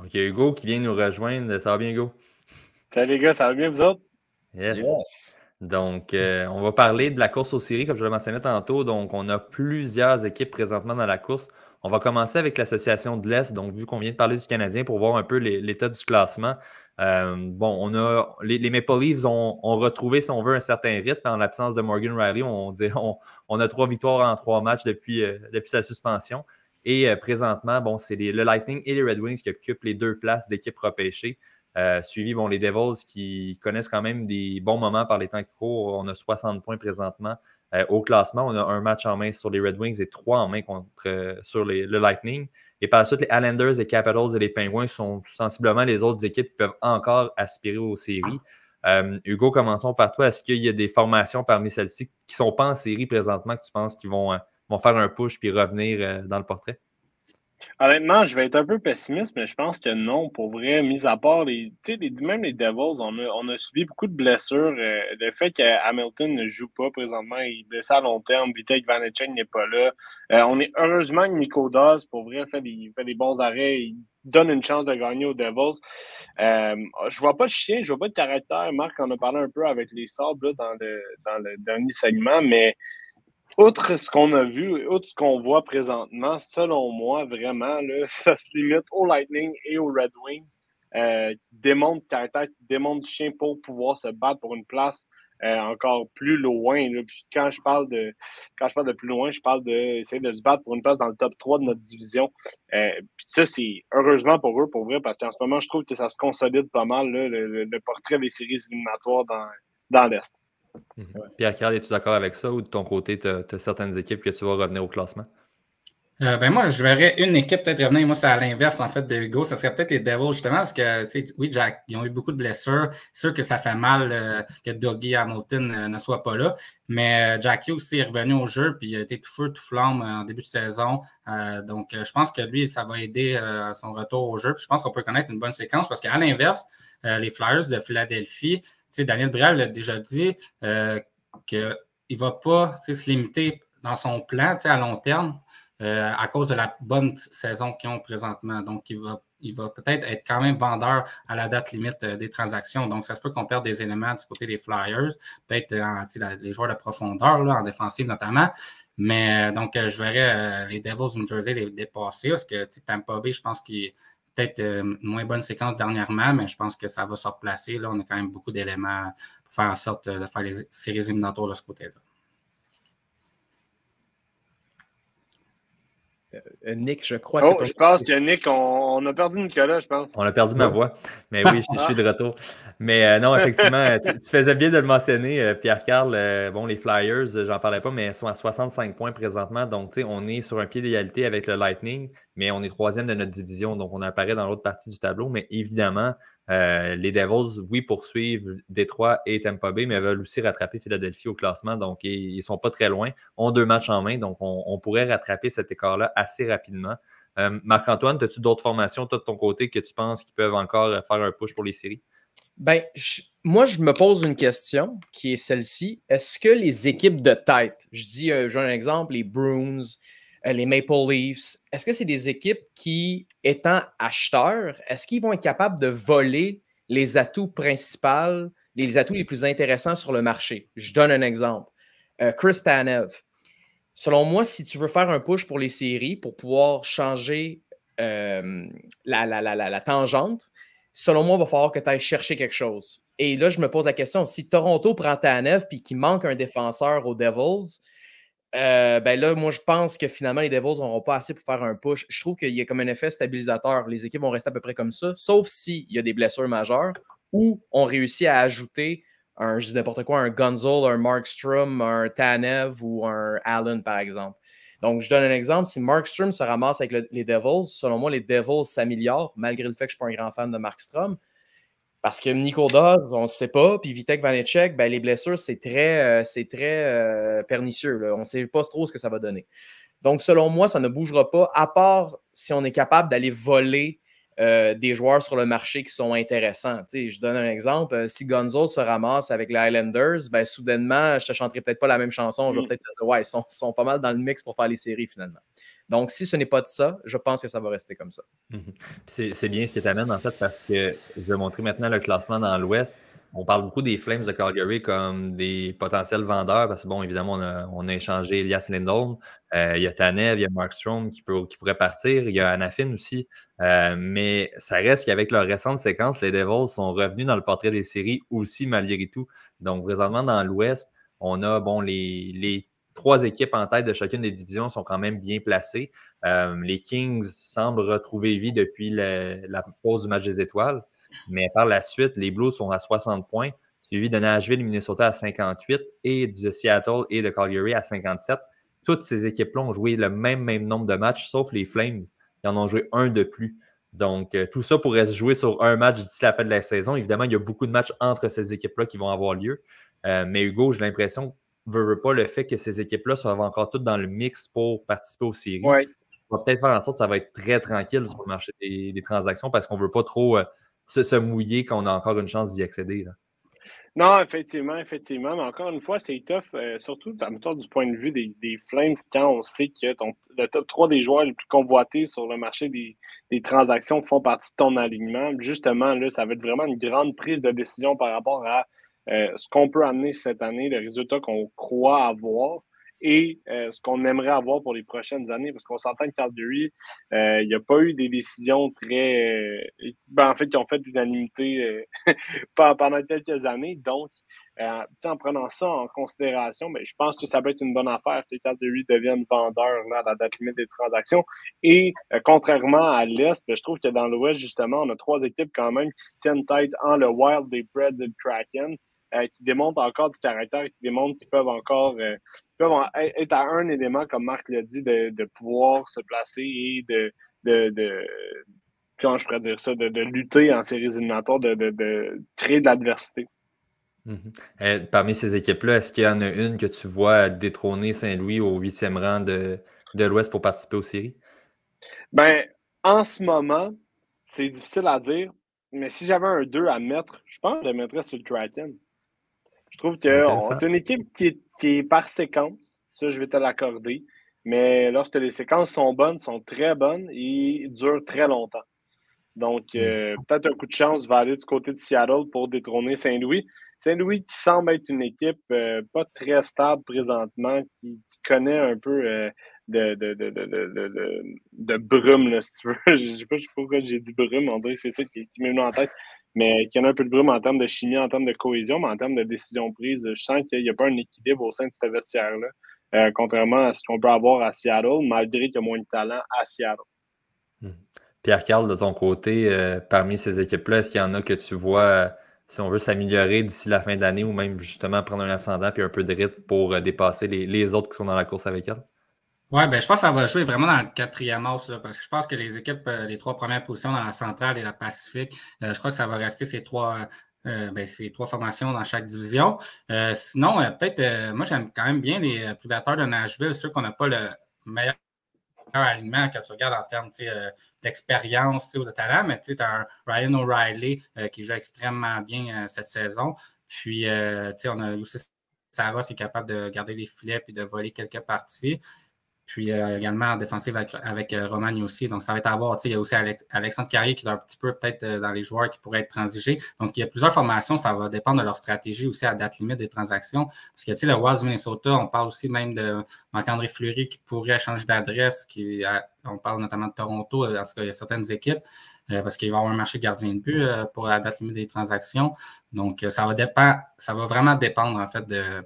Donc, il y a Hugo qui vient nous rejoindre. Ça va bien, Hugo? Salut les gars, ça va bien vous autres? Yes. Donc, on va parler de la course aux séries, comme je le mentionnais tantôt. Donc, on a plusieurs équipes présentement dans la course. On va commencer avec l'Association de l'Est. Donc, vu qu'on vient de parler du Canadien, pour voir un peu l'état du classement. Bon, on a les Maple Leafs ont retrouvé, si on veut, un certain rythme. En l'absence de Morgan Riley, on a 3 victoires en 3 matchs depuis sa suspension. Et présentement, bon, c'est le Lightning et les Red Wings qui occupent les 2 places d'équipes repêchées. Suivi, bon, les Devils qui connaissent quand même des bons moments par les temps qui courent. On a 60 points présentement au classement. On a un match en main sur les Red Wings et 3 en main sur le Lightning. Et par la suite, les Islanders, les Capitals et les Penguins sont sensiblement les autres équipes qui peuvent encore aspirer aux séries. Hugo, commençons par toi. Est-ce qu'il y a des formations parmi celles-ci qui ne sont pas en série présentement que tu penses qu'ils vont faire un push puis revenir dans le portrait? Honnêtement, je vais être un peu pessimiste, mais je pense que non, pour vrai, mis à part même les Devils, on a subi beaucoup de blessures. Le fait que Hamilton ne joue pas présentement, il est blessé à long terme, Vitek Vanecek n'est pas là. On est heureusement que Nico Daws, pour vrai, fait des bons arrêts, il donne une chance de gagner aux Devils. Je vois pas de chien, je vois pas de caractère. Marc en a parlé un peu avec les Sabres là, dans le dernier segment, mais outre ce qu'on a vu, outre ce qu'on voit présentement, selon moi, vraiment, là, ça se limite au Lightning et aux Red Wings, qui démontrent du caractère, qui démontrent du chien pour pouvoir se battre pour une place encore plus loin. Là. Puis quand je parle de plus loin, je parle d'essayer de se battre pour une place dans le top 3 de notre division. Puis ça, c'est heureusement pour eux, pour vrai, parce qu'en ce moment, je trouve que ça se consolide pas mal, là, le portrait des séries éliminatoires dans l'Est. Pierre-Carl, es-tu d'accord avec ça ou de ton côté, tu as certaines équipes que tu vas revenir au classement? Moi, je verrais une équipe peut-être revenir. Moi, c'est à l'inverse, en fait, de Hugo. Ça serait peut-être les Devils, justement, parce que, oui, Jack, ils ont eu beaucoup de blessures. C'est sûr que ça fait mal que Dougie Hamilton ne soit pas là. Mais Jack Hughes est revenu au jeu, puis il a été tout feu, tout flamme en début de saison. Donc, je pense que lui, ça va aider à son retour au jeu. Puis je pense qu'on peut connaître une bonne séquence, parce qu'à l'inverse, les Flyers de Philadelphie, Daniel Brière l'a déjà dit qu'il ne va pas se limiter dans son plan à long terme. À cause de la bonne saison qu'ils ont présentement. Donc, il va peut-être être quand même vendeur à la date limite des transactions. Donc, ça se peut qu'on perde des éléments du côté des Flyers, peut-être les joueurs de profondeur, là, en défensive notamment. Mais donc, je verrais les Devils du New Jersey les dépasser parce que Tampa Bay, je pense qu'il est peut-être une moins bonne séquence dernièrement, mais je pense que ça va se replacer. Là, on a quand même beaucoup d'éléments pour faire en sorte de faire les séries éliminatoires de ce côté-là. Nick, je crois que... je pense que Nick, on a perdu Nicolas, je pense. On a perdu ma voix, mais oui, je suis de retour. Mais non, effectivement, tu faisais bien de le mentionner, Pierre-Carl. Bon, les Flyers, j'en parlais pas, mais ils sont à 65 points présentement. Donc, on est sur un pied d'égalité avec le Lightning, mais on est 3e de notre division. Donc, on apparaît dans l'autre partie du tableau. Mais évidemment, les Devils, oui, poursuivent Détroit et Tampa Bay, mais veulent aussi rattraper Philadelphie au classement. Donc, ils ne sont pas très loin. Ont 2 matchs en main. Donc, on pourrait rattraper cet écart-là assez rapidement. Marc-Antoine, as-tu d'autres formations, toi, de ton côté, que tu penses qu'ils peuvent encore faire un push pour les séries? Ben, moi, je me pose une question qui est celle-ci. Est-ce que les équipes de tête, j'ai un exemple, les Bruins, les Maple Leafs, est-ce que c'est des équipes qui, étant acheteurs, est-ce qu'ils vont être capables de voler les atouts principaux, les atouts les plus intéressants sur le marché? Je donne un exemple. Chris Tanev. Selon moi, si tu veux faire un push pour les séries, pour pouvoir changer la tangente, selon moi, il va falloir que tu ailles chercher quelque chose. Et là, je me pose la question, si Toronto prend Tanev et qu'il manque un défenseur aux Devils, ben là, moi, je pense que finalement, les Devils n'auront pas assez pour faire un push. Je trouve qu'il y a comme un effet stabilisateur. Les équipes vont rester à peu près comme ça, sauf s'il y a des blessures majeures ou on réussit à ajouter je dis n'importe quoi, un Gunzel, un Markstrom, un Tanev ou un Allen, par exemple. Donc, je donne un exemple. Si Markstrom se ramasse avec les Devils, selon moi, les Devils s'améliorent, malgré le fait que je ne suis pas un grand fan de Markstrom. Parce que Nico Daws, on ne sait pas, puis Vitek Vanecek, ben, les blessures, c'est très pernicieux. Là. On ne sait pas trop ce que ça va donner. Donc, selon moi, ça ne bougera pas, à part si on est capable d'aller voler des joueurs sur le marché qui sont intéressants. Je donne un exemple. Si Gonzo se ramasse avec les Highlanders, ben, soudainement, je ne te chanterai peut-être pas la même chanson. Je vais peut-être te dire, ouais, ils sont pas mal dans le mix pour faire les séries, finalement. Donc, si ce n'est pas de ça, je pense que ça va rester comme ça. C'est bien ce que tu amènes, en fait, parce que je vais montrer maintenant le classement dans l'Ouest. On parle beaucoup des Flames de Calgary comme des potentiels vendeurs parce que, bon, évidemment, on a échangé Elias Lindholm. Il y a Tanev, il y a Markstrom qui pourrait partir. Il y a Hanifin aussi. Mais ça reste qu'avec leur récente séquence, les Devils sont revenus dans le portrait des séries aussi, malgré tout. Donc, présentement, dans l'Ouest, on a, bon, les 3 équipes en tête de chacune des divisions sont quand même bien placées. Les Kings semblent retrouver vie depuis la pause du match des étoiles. Mais par la suite, les Blues sont à 60 points, suivi de Nashville et Minnesota à 58 et de Seattle et de Calgary à 57. Toutes ces équipes-là ont joué le même nombre de matchs, sauf les Flames qui en ont joué un de plus. Donc, tout ça pourrait se jouer sur un match d'ici la fin de la saison. Évidemment, il y a beaucoup de matchs entre ces équipes-là qui vont avoir lieu. Mais Hugo, j'ai l'impression, veut pas le fait que ces équipes-là soient encore toutes dans le mix pour participer aux séries. Ouais. On va peut-être faire en sorte que ça va être très tranquille sur le marché des transactions parce qu'on ne veut pas trop se mouiller quand on a encore une chance d'y accéder. Là. Non, effectivement. Mais encore une fois, c'est tough, surtout mettons, du point de vue des Flames, quand on sait que le top 3 des joueurs les plus convoités sur le marché des transactions font partie de ton alignement. Justement, là, ça va être vraiment une grande prise de décision par rapport à ce qu'on peut amener cette année, les résultats qu'on croit avoir et ce qu'on aimerait avoir pour les prochaines années. Parce qu'on s'entend que Calgary, il n'y a pas eu des décisions très... en fait, qui ont fait l'unanimité pendant quelques années. Donc, en prenant ça en considération, je pense que ça peut être une bonne affaire que Calgary devienne vendeur là, à la date limite des transactions. Et contrairement à l'Est, je trouve que dans l'Ouest, justement, on a 3 équipes quand même qui se tiennent tête en le Wild, les Preds et le Kraken, qui démontrent encore du caractère, qui démontrent qu'ils peuvent encore être à un élément, comme Marc l'a dit, de pouvoir se placer et comment je pourrais dire ça, de lutter en séries éliminatoires, de créer de l'adversité. Parmi ces équipes-là, est-ce qu'il y en a une que tu vois détrôner Saint-Louis au 8e rang de l'Ouest pour participer aux séries? En ce moment, c'est difficile à dire, mais si j'avais un 2 à mettre, je pense que je le mettrais sur le Kraken. Je trouve que c'est une équipe qui est par séquence. Ça, je vais te l'accorder. Mais lorsque les séquences sont bonnes, sont très bonnes et durent très longtemps. Donc, peut-être un coup de chance va aller du côté de Seattle pour détrôner Saint-Louis. Saint-Louis qui semble être une équipe pas très stable présentement, qui connaît un peu de brume, là, si tu veux. Je sais pas pourquoi j'ai dit brume, on dirait que c'est ça qui m'est venu en tête. Mais qu'il y en a un peu de brume en termes de chimie, en termes de cohésion, mais en termes de décision prise, je sens qu'il n'y a pas un équilibre au sein de ce vestiaire-là, contrairement à ce qu'on peut avoir à Seattle, malgré qu'il y a moins de talent à Seattle. Pierre-Carl, de ton côté, parmi ces équipes-là, est-ce qu'il y en a que tu vois, si on veut s'améliorer d'ici la fin d'année ou même justement prendre un ascendant et un peu de rythme pour dépasser les autres qui sont dans la course avec elle? Oui, je pense que ça va jouer vraiment dans le 4e as, là, parce que je pense que les équipes, les 3 premières positions dans la centrale et la Pacifique, je crois que ça va rester ces 3 formations dans chaque division. Sinon, peut-être, moi, j'aime quand même bien les Prédateurs de Nashville, ceux qu'on n'a pas le meilleur alignement quand tu regardes en termes d'expérience ou de talent, mais tu as un Ryan O'Reilly qui joue extrêmement bien cette saison. Puis, on a aussi Saros qui est capable de garder les filets et de voler quelques parties. Puis également en défensive avec Romagne aussi. Donc, ça va être à voir. Il y a aussi Alexandre Carrier qui est un petit peu peut-être dans les joueurs qui pourraient être transigés. Donc, il y a plusieurs formations. Ça va dépendre de leur stratégie aussi à date limite des transactions. Parce que le Wild du Minnesota, on parle aussi même de Marc-André Fleury qui pourrait changer d'adresse. On parle notamment de Toronto. En tout cas, il y a certaines équipes. Parce qu'il va y avoir un marché gardien de but pour la date limite des transactions. Donc, ça va vraiment dépendre en fait de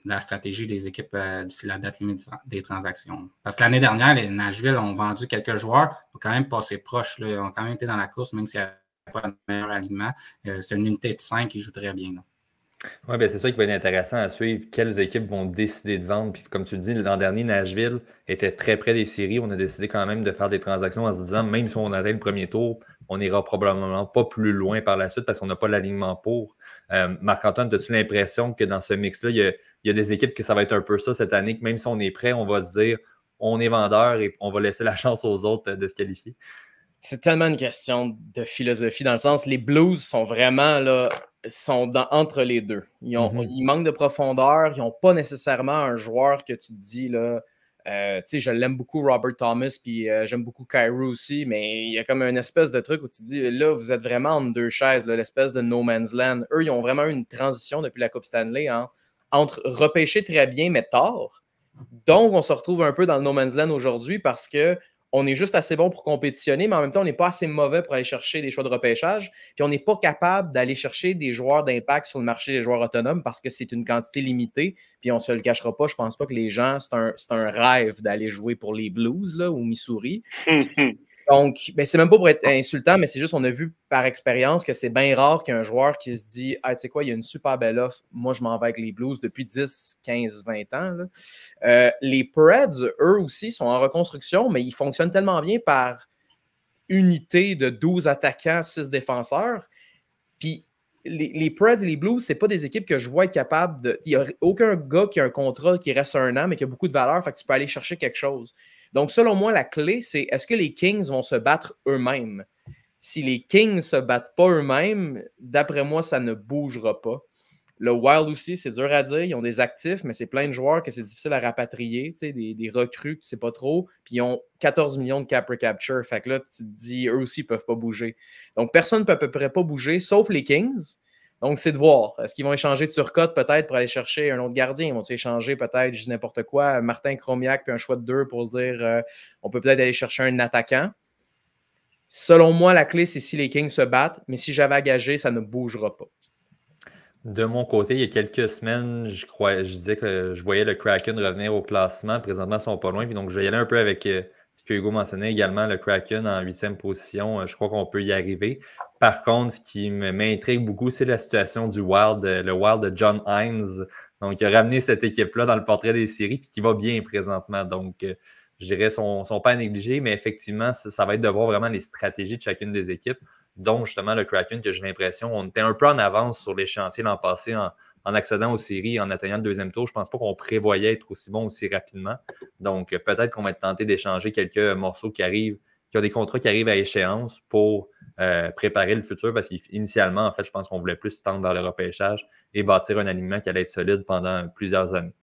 la stratégie des équipes d'ici la date limite des transactions. Parce que l'année dernière, les Nashville ont vendu quelques joueurs, ont quand même passé proche, là, ont quand même été dans la course, même s'il n'y avait pas le meilleur alignement. C'est une unité de 5 qui joue très bien. Oui, c'est ça qui va être intéressant à suivre. Quelles équipes vont décider de vendre? Puis comme tu le dis, l'an dernier, Nashville était très près des séries. On a décidé quand même de faire des transactions en se disant, même si on atteint le premier tour, on n'ira probablement pas plus loin par la suite parce qu'on n'a pas l'alignement pour. Marc-Antoine, as-tu l'impression que dans ce mix-là, il y a des équipes que ça va être un peu ça cette année, que même si on est prêt, on va se dire, on est vendeur et on va laisser la chance aux autres de se qualifier? C'est tellement une question de philosophie, dans le sens, les Blues sont vraiment là, entre les deux. Ils manquent de profondeur, ils n'ont pas nécessairement un joueur que tu te dis là, Je l'aime beaucoup, Robert Thomas, puis j'aime beaucoup Kyrou aussi, mais il y a comme une espèce de truc où tu dis, là, vous êtes vraiment entre deux chaises, l'espèce de no man's land. Eux, ils ont vraiment eu une transition depuis la Coupe Stanley entre repêcher très bien, mais tard. Donc, on se retrouve un peu dans le no man's land aujourd'hui parce qu'on est juste assez bon pour compétitionner, mais en même temps, on n'est pas assez mauvais pour aller chercher des choix de repêchage. Puis on n'est pas capable d'aller chercher des joueurs d'impact sur le marché des joueurs autonomes parce que c'est une quantité limitée. Puis on ne se le cachera pas, je pense pas que les gens, c'est un rêve d'aller jouer pour les Blues là, ou Missouri. Donc, ben, c'est même pas pour être insultant, mais c'est juste qu'on a vu par expérience que c'est bien rare qu'il y ait un joueur qui se dit « Ah, tu sais quoi, il y a une super belle offre, moi je m'en vais avec les Blues depuis 10, 15, 20 ans. » Les Preds, eux aussi, sont en reconstruction, mais ils fonctionnent tellement bien par unité de 12 attaquants, 6 défenseurs. Puis les Preds et les Blues, c'est pas des équipes que je vois être capables de... Il n'y a aucun gars qui a un contrat qui reste un an, mais qui a beaucoup de valeur, fait que tu peux aller chercher quelque chose. Donc, selon moi, la clé, c'est est-ce que les Kings vont se battre eux-mêmes? Si les Kings ne se battent pas eux-mêmes, d'après moi, ça ne bougera pas. Le Wild aussi, c'est dur à dire. Ils ont des actifs, mais c'est plein de joueurs que c'est difficile à rapatrier. Tu sais, des recrues, tu ne sais pas trop. Puis ils ont 14 millions de cap recapture. Fait que là, tu te dis, eux aussi ne peuvent pas bouger. Donc, personne ne peut à peu près pas bouger, sauf les Kings. Donc, c'est de voir. Est-ce qu'ils vont échanger de Turcotte peut-être pour aller chercher un autre gardien? Ils vont échanger peut-être, je dis n'importe quoi, Martin Chromiak puis un choix de 2 pour dire on peut peut-être aller chercher un attaquant. Selon moi, la clé, c'est si les Kings se battent, mais si j'avais à gager, ça ne bougera pas. De mon côté, il y a quelques semaines, je disais que je voyais le Kraken revenir au classement. Présentement, ils ne sont pas loin. Puis donc, je vais y aller un peu avec ce que Hugo mentionnait également, le Kraken en 8e position. Je crois qu'on peut y arriver. Par contre, ce qui m'intrigue beaucoup, c'est la situation du Wild, le Wild de John Hines. Donc, il a ramené cette équipe-là dans le portrait des séries, puis qui va bien présentement. Donc, je dirais son pas à négliger, mais effectivement, ça va être de voir vraiment les stratégies de chacune des équipes. Donc, justement, le Kraken, que j'ai l'impression, on était un peu en avance sur l'échéancier l'an passé en accédant aux séries, en atteignant le deuxième tour. Je ne pense pas qu'on prévoyait être aussi bon aussi rapidement. Donc, peut-être qu'on va être tenté d'échanger quelques morceaux qui ont des contrats qui arrivent à échéance pour préparer le futur, parce qu'initialement, en fait, je pense qu'on voulait plus tendre vers le repêchage et bâtir un alignement qui allait être solide pendant plusieurs années.